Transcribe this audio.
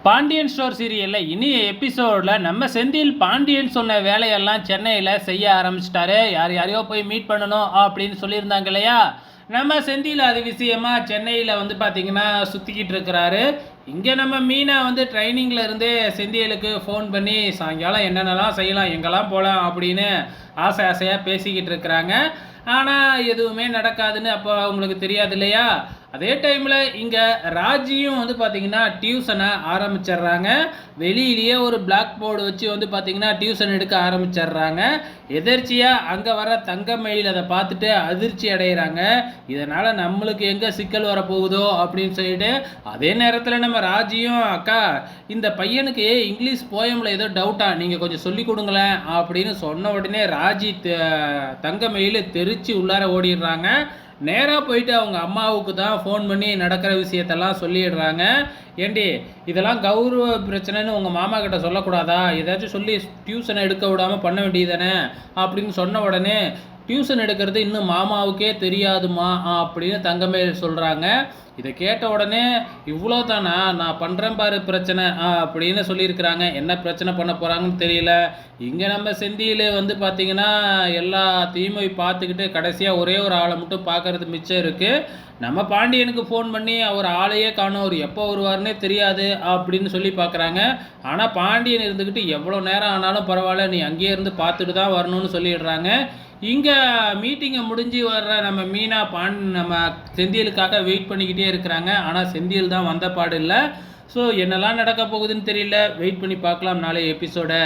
Pandian store சீரியலில் இனிய எபிசோடில் நம்ம செந்தில் பாண்டியன் சொன்ன வேலையெல்லாம் சென்னையில் செய்ய ஆரம்பிச்சிட்டாரு. யாரையோ போய் மீட் பண்ணணும் அப்படின்னு சொல்லியிருந்தாங்க இல்லையா? நம்ம செந்தில் அது விஷயமா சென்னையில் வந்து பார்த்திங்கன்னா சுற்றிக்கிட்டு இருக்கிறாரு. இங்கே நம்ம மீனா வந்து ட்ரைனிங்கில் இருந்தே செந்திலுக்கு ஃபோன் பண்ணி சாயங்காலம் என்னென்னலாம் செய்யலாம், எங்கெல்லாம் போகலாம் அப்படின்னு ஆசையாக பேசிக்கிட்டு இருக்கிறாங்க. ஆனால் எதுவுமே நடக்காதுன்னு அப்போ அவங்களுக்கு தெரியாது இல்லையா? அதே டைமில் இங்கே ராஜியும் வந்து பார்த்திங்கன்னா டியூஷனை ஆரம்பிச்சிட்றாங்க. வெளியிலேயே ஒரு பிளாக் போர்டு வச்சு வந்து பார்த்திங்கன்னா டியூஷன் எடுக்க ஆரம்பிச்சிட்றாங்க. எதர்ச்சியாக அங்கே வர தங்கமயில் அதை பார்த்துட்டு அதிர்ச்சி அடைகிறாங்க. இதனால் நம்மளுக்கு எங்கே சிக்கல் வரப்போகுதோ அப்படின்னு சொல்லிட்டு, அதே நேரத்தில் நம்ம ராஜியும் அக்கா இந்த பையனுக்கு இங்கிலீஷ் போயமில் ஏதோ டவுட்டா, நீங்கள் கொஞ்சம் சொல்லி கொடுங்களேன் அப்படின்னு சொன்ன உடனே ராஜி தங்கமயில் தெரிச்சு உள்ளார ஓடிடுறாங்க. நேராக போயிட்டு அவங்க அம்மாவுக்கு தான் ஃபோன் பண்ணி நடக்கிற விஷயத்தெல்லாம் சொல்லிடுறாங்க. ஏண்டி இதெல்லாம் கௌரவ பிரச்சனைன்னு உங்கள் மாமா கிட்ட சொல்லக்கூடாதா? ஏதாச்சும் சொல்லி டியூஷனை எடுக்க விடாமல் பண்ண வேண்டியது தானே அப்படின்னு சொன்ன உடனே, டியூஷன் எடுக்கிறது இன்னும் மாமாவுக்கே தெரியாதுமா அப்படின்னு தங்கமேல் சொல்கிறாங்க. இதை கேட்ட உடனே இவ்வளோ தானா, நான் பண்ணுறேன் பாரு பிரச்சனை அப்படின்னு சொல்லியிருக்கிறாங்க. என்ன பிரச்சனை பண்ண போகிறாங்கன்னு தெரியல. இங்கே நம்ம செந்தியில் வந்து பார்த்திங்கன்னா எல்லாத்தையும் போய் பார்த்துக்கிட்டு கடைசியாக ஒரே ஒரு ஆளை மட்டும் பார்க்குறது மிச்சம் இருக்குது. நம்ம பாண்டியனுக்கு ஃபோன் பண்ணி அவர் ஆளையே காணும், அவர் எப்போ வருவார்னே தெரியாது அப்படின்னு சொல்லி பார்க்குறாங்க. ஆனால் பாண்டியன் இருந்துக்கிட்டு எவ்வளோ நேரம் ஆனாலும் பரவாயில்ல, நீ அங்கேயே இருந்து பார்த்துட்டு தான் வரணும்னு சொல்லிடுறாங்க. இங்கே மீட்டிங்கை முடிஞ்சு வர்ற நம்ம மீனா நம்ம செந்தியலுக்காக வெயிட் பண்ணிக்கிட்டே இருக்கிறாங்க. ஆனால் செந்தியல் தான் வந்த பாடு இல்லை. ஸோ என்னெல்லாம் நடக்க போகுதுன்னு தெரியல. வெயிட் பண்ணி பார்க்கலாம் நாளைய எபிசோடை.